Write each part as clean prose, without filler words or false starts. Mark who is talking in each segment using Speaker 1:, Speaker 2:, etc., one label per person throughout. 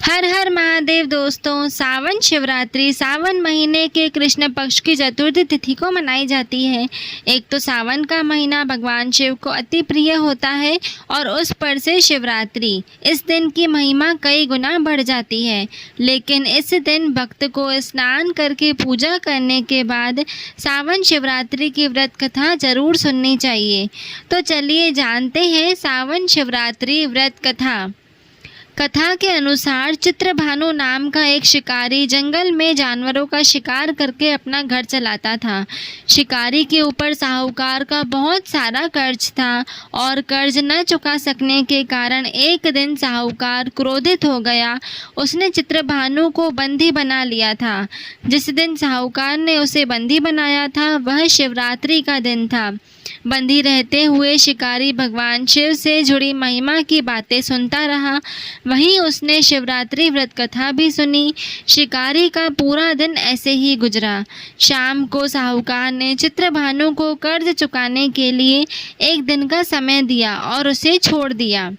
Speaker 1: हर हर महादेव दोस्तों। सावन शिवरात्रि सावन महीने के कृष्ण पक्ष की चतुर्थी तिथि को मनाई जाती है। एक तो सावन का महीना भगवान शिव को अति प्रिय होता है और उस पर से शिवरात्रि, इस दिन की महिमा कई गुना बढ़ जाती है। लेकिन इस दिन भक्त को स्नान करके पूजा करने के बाद सावन शिवरात्रि की व्रत कथा जरूर सुननी चाहिए। तो चलिए जानते हैं सावन शिवरात्रि व्रत कथा। कथा के अनुसार चित्रभानु नाम का एक शिकारी जंगल में जानवरों का शिकार करके अपना घर चलाता था। शिकारी के ऊपर साहूकार का बहुत सारा कर्ज था और कर्ज न चुका सकने के कारण एक दिन साहूकार क्रोधित हो गया। उसने चित्रभानु को बंदी बना लिया था। जिस दिन साहूकार ने उसे बंदी बनाया था वह शिवरात्रि का दिन था। बंदी रहते हुए शिकारी भगवान शिव से जुड़ी महिमा की बातें सुनता रहा। वहीं उसने शिवरात्रि व्रत कथा भी सुनी। शिकारी का पूरा दिन ऐसे ही गुजरा। शाम को साहूकार ने चित्रभानु को कर्ज चुकाने के लिए एक दिन का समय दिया और उसे छोड़ दिया।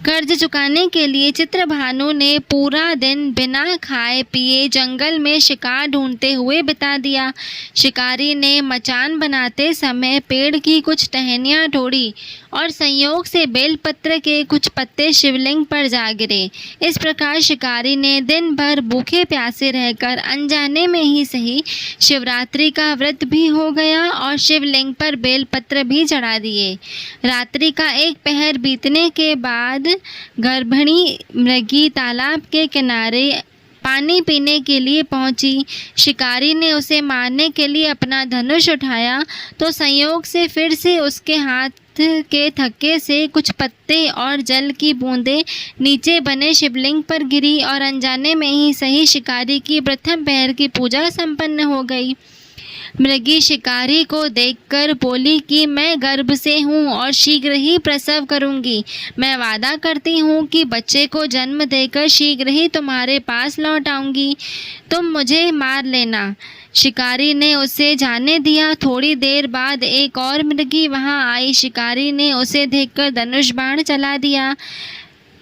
Speaker 1: कर्ज चुकाने के लिए चित्रभानु ने पूरा दिन बिना खाए पिए जंगल में शिकार ढूंढते हुए बिता दिया। शिकारी ने मचान बनाते समय पेड़ की कुछ टहनियाँ तोड़ी और संयोग से बेलपत्र के कुछ पत्ते शिवलिंग पर जा गिरे। इस प्रकार शिकारी ने दिन भर भूखे प्यासे रहकर अनजाने में ही सही शिवरात्रि का व्रत भी हो गया और शिवलिंग पर बेलपत्र भी चढ़ा दिए। रात्रि का एक पहर बीतने के बाद गर्भिणी मृगी तालाब के किनारे पानी पीने के लिए पहुंची। शिकारी ने उसे मारने के लिए अपना धनुष उठाया तो संयोग से फिर से उसके हाथ के थक्के से कुछ पत्ते और जल की बूंदें नीचे बने शिवलिंग पर गिरी और अनजाने में ही सही शिकारी की प्रथम पहर की पूजा संपन्न हो गई। मृगी शिकारी को देखकर बोली कि मैं गर्भ से हूँ और शीघ्र ही प्रसव करूँगी। मैं वादा करती हूँ कि बच्चे को जन्म देकर शीघ्र ही तुम्हारे पास लौट आऊँगी। तुम मुझे मार लेना। शिकारी ने उसे जाने दिया। थोड़ी देर बाद एक और मृगी वहाँ आई। शिकारी ने उसे देखकर धनुष बाण चला दिया।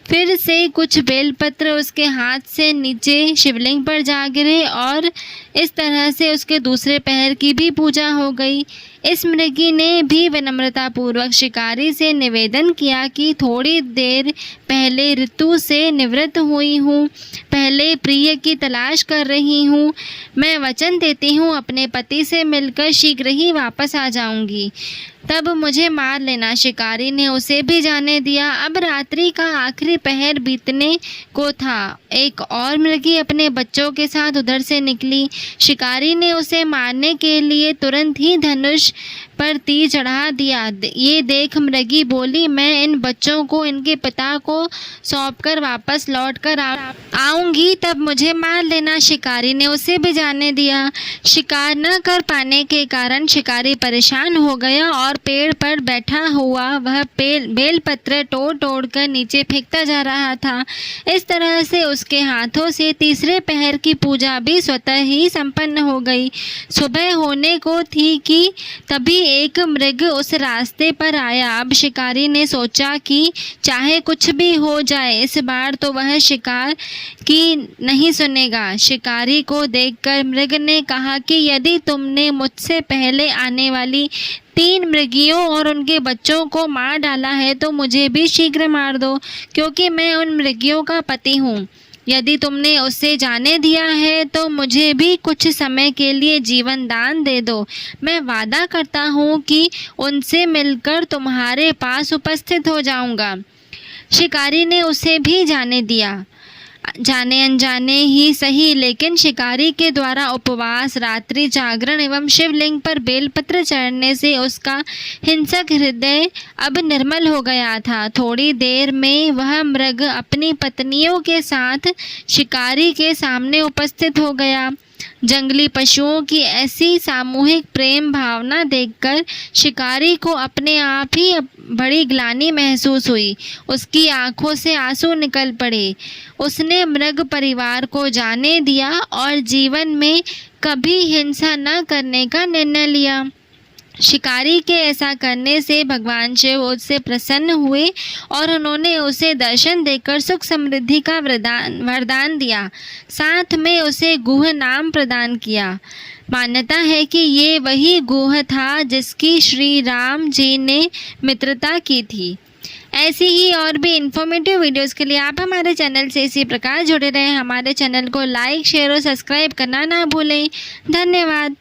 Speaker 1: फिर से कुछ बेलपत्र उसके हाथ से नीचे शिवलिंग पर जा गिरे और इस तरह से उसके दूसरे पहर की भी पूजा हो गई। इस मृगी ने भी विनम्रतापूर्वक शिकारी से निवेदन किया कि थोड़ी देर पहले ऋतु से निवृत्त हुई हूँ, पहले प्रिय की तलाश कर रही हूँ। मैं वचन देती हूँ अपने पति से मिलकर शीघ्र ही वापस आ जाऊँगी, तब मुझे मार लेना। शिकारी ने उसे भी जाने दिया। अब रात्रि का आखिरी पहर बीतने को था। एक और मृगी अपने बच्चों के साथ उधर से निकली। शिकारी ने उसे मारने के लिए तुरंत ही धनुष पर तीर चढ़ा दिया। ये देख मृगी बोली, मैं इन बच्चों को इनके पिता को सौंपकर वापस लौट कर आऊँगी, तब मुझे मार लेना। शिकारी ने उसे भी जाने दिया। शिकार न कर पाने के कारण शिकारी परेशान हो गया और पेड़ पर बैठा हुआ वह बेलपत्र तोड़ कर नीचे फेंकता जा रहा था। इस तरह से उसके हाथों से तीसरे पहर की पूजा भी स्वतः ही संपन्न हो गई। सुबह होने को थी कि तभी एक मृग उस रास्ते पर आया। अब शिकारी ने सोचा कि चाहे कुछ भी हो जाए इस बार तो वह शिकार की नहीं सुनेगा। शिकारी को देखकर मृग ने कहा कि यदि तुमने मुझसे पहले आने वाली 3 मृगियों और उनके बच्चों को मार डाला है तो मुझे भी शीघ्र मार दो, क्योंकि मैं उन मृगियों का पति हूँ। यदि तुमने उसे जाने दिया है तो मुझे भी कुछ समय के लिए जीवन दान दे दो। मैं वादा करता हूँ कि उनसे मिलकर तुम्हारे पास उपस्थित हो जाऊँगा। शिकारी ने उसे भी जाने दिया, जाने अनजाने ही सही, लेकिन शिकारी के द्वारा उपवास, रात्रि जागरण एवं शिवलिंग पर बेलपत्र चढ़ने से उसका हिंसक हृदय अब निर्मल हो गया था। थोड़ी देर में वह मृग अपनी पत्नियों के साथ शिकारी के सामने उपस्थित हो गया। जंगली पशुओं की ऐसी सामूहिक प्रेम भावना देखकर शिकारी को अपने आप ही बड़ी ग्लानि महसूस हुई। उसकी आंखों से आंसू निकल पड़े। उसने मृग परिवार को जाने दिया और जीवन में कभी हिंसा न करने का निर्णय लिया। शिकारी के ऐसा करने से भगवान शिव उससे प्रसन्न हुए और उन्होंने उसे दर्शन देकर सुख समृद्धि का वरदान दिया। साथ में उसे गुह नाम प्रदान किया। मान्यता है कि ये वही गुह था जिसकी श्री राम जी ने मित्रता की थी। ऐसी ही और भी इन्फॉर्मेटिव वीडियोस के लिए आप हमारे चैनल से इसी प्रकार जुड़े रहें। हमारे चैनल को लाइक, शेयर और सब्सक्राइब करना ना भूलें। धन्यवाद।